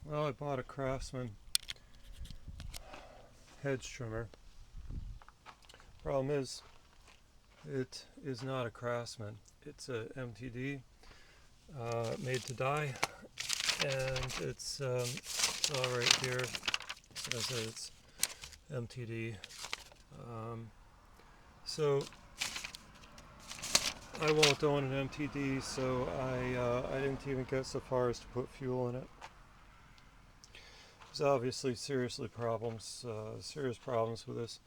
Well, I bought a Craftsman hedge trimmer. Problem is, it is not a Craftsman. It's a MTD, made to die, and it's all right here. It says that it's MTD. Um, so I won't own an MTD, so I didn't even get so far as to put fuel in it. There's obviously serious problems with this.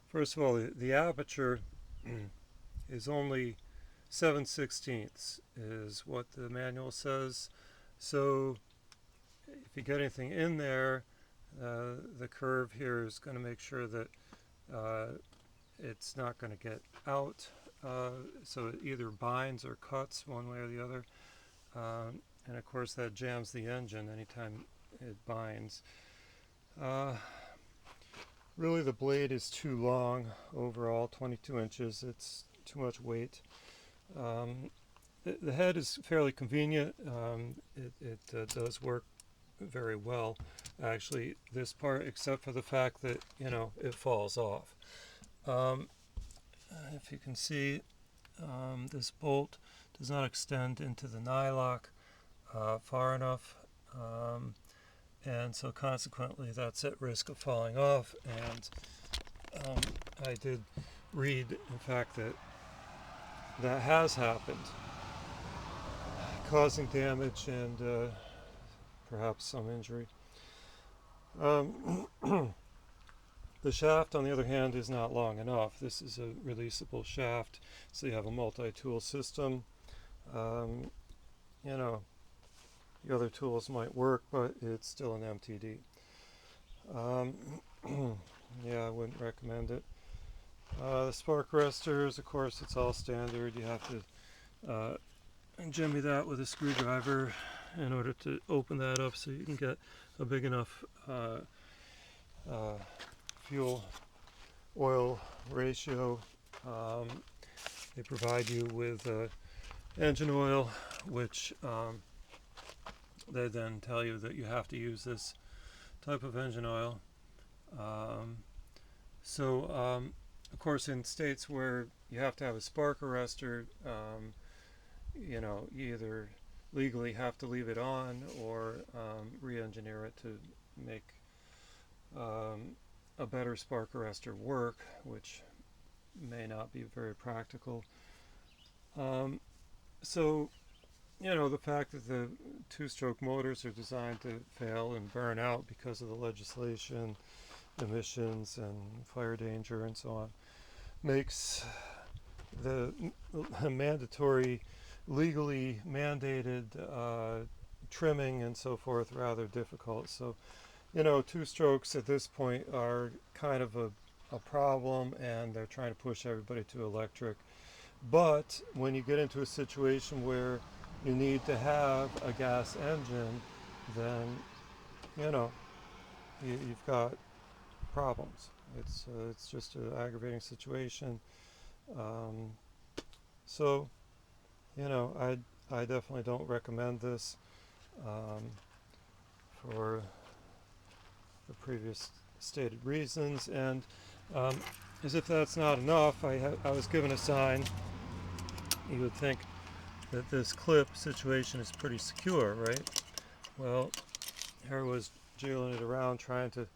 First of all, the aperture is only 7/16 is what the manual says. So if you get anything in there, the curve here is going to make sure that uh, it's not going to get out. So it either binds or cuts one way or the other. And of course that jams the engine anytime it binds. Uh, Really, the blade is too long overall, 22 inches. It's too much weight. Um, the head is fairly convenient. It does work very well, actually, this part, except for the fact that, it falls off. Um, if you can see, this bolt does not extend into the nylock far enough. And so consequently that's at risk of falling off, and I did read, in fact, that that has happened, causing damage and perhaps some injury. Um, the shaft, on the other hand, is not long enough. This is a releasable shaft, so you have a multi-tool system. Um, you know, the other tools might work, but it's still an MTD. Um, yeah, I wouldn't recommend it. The spark arresters, of course, it's all standard. You have to jimmy that with a screwdriver in order to open that up so you can get a big enough fuel oil ratio. They provide you with engine oil, which they then tell you that you have to use this type of engine oil. So of course, in states where you have to have a spark arrestor, you either legally have to leave it on or re-engineer it to make a better spark arrestor work, which may not be very practical. Um, so, the fact that the two-stroke motors are designed to fail and burn out because of the legislation, emissions, and fire danger, and so on, makes the mandatory, legally mandated trimming and so forth rather difficult. So, two strokes at this point are kind of a problem, and they're trying to push everybody to electric. But when you get into a situation where you need to have a gas engine, then you know you've got problems. It's just an aggravating situation. Um, so I definitely don't recommend this um, for the previous stated reasons. And um, as if that's not enough, I was given a sign. You would think that this clip situation is pretty secure, right? Well, here I was jiggling it around trying to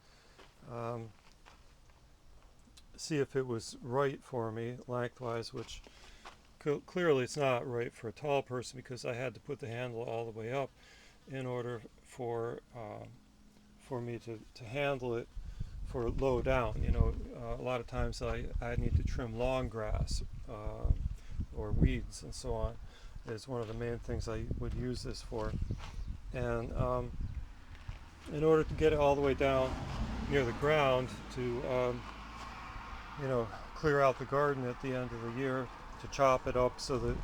um, see if it was right for me lengthwise, which clearly it's not right for a tall person, because I had to put the handle all the way up in order for me to handle it for low down. A lot of times I need to trim long grass or weeds and so on, is one of the main things I would use this for. And in order to get it all the way down near the ground to clear out the garden at the end of the year, to chop it up so that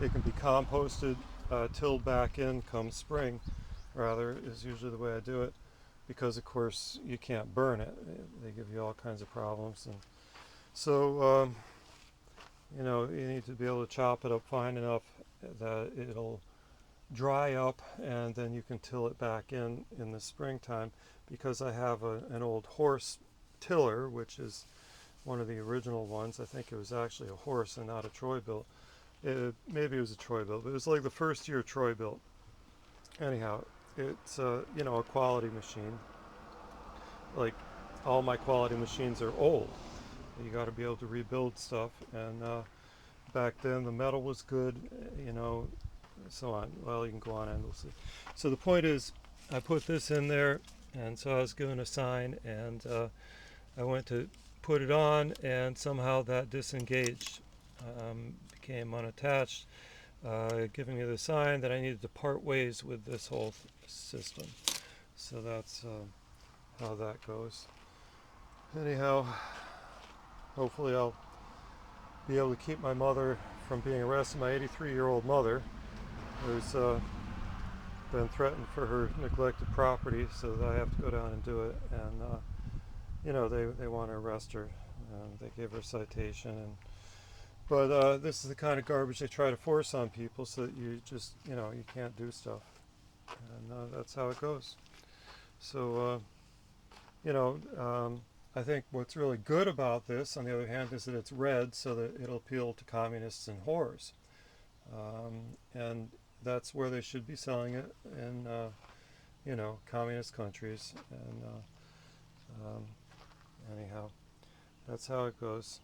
it can be composted, tilled back in come spring, rather, is usually the way I do it, because of course you can't burn it. They give you all kinds of problems. And so you need to be able to chop it up fine enough that it'll dry up, and then you can till it back in the springtime. Because I have an old horse tiller, which is one of the original ones. I think it was actually a horse and not a Troy built. Maybe it was a Troy built, but it was like the first year Troy built. Anyhow, it's a quality machine. Like all my quality machines are old. You got to be able to rebuild stuff, and back then the metal was good, so on. Well, you can go on endlessly. So the point is, I put this in there, and so I was given a sign, and I went to put it on, and somehow that disengaged, became unattached, giving me the sign that I needed to part ways with this whole system. So that's how that goes. Anyhow, hopefully I'll be able to keep my mother from being arrested. My 83-year-old mother, who's been threatened for her neglected property, so that I have to go down and do it. And they want to arrest her. They gave her a citation, but this is the kind of garbage they try to force on people, so that you just you can't do stuff, and that's how it goes. So I think what's really good about this, on the other hand, is that it's red, so that it'll appeal to communists and whores, and that's where they should be selling it, in communist countries. And anyhow, that's how it goes.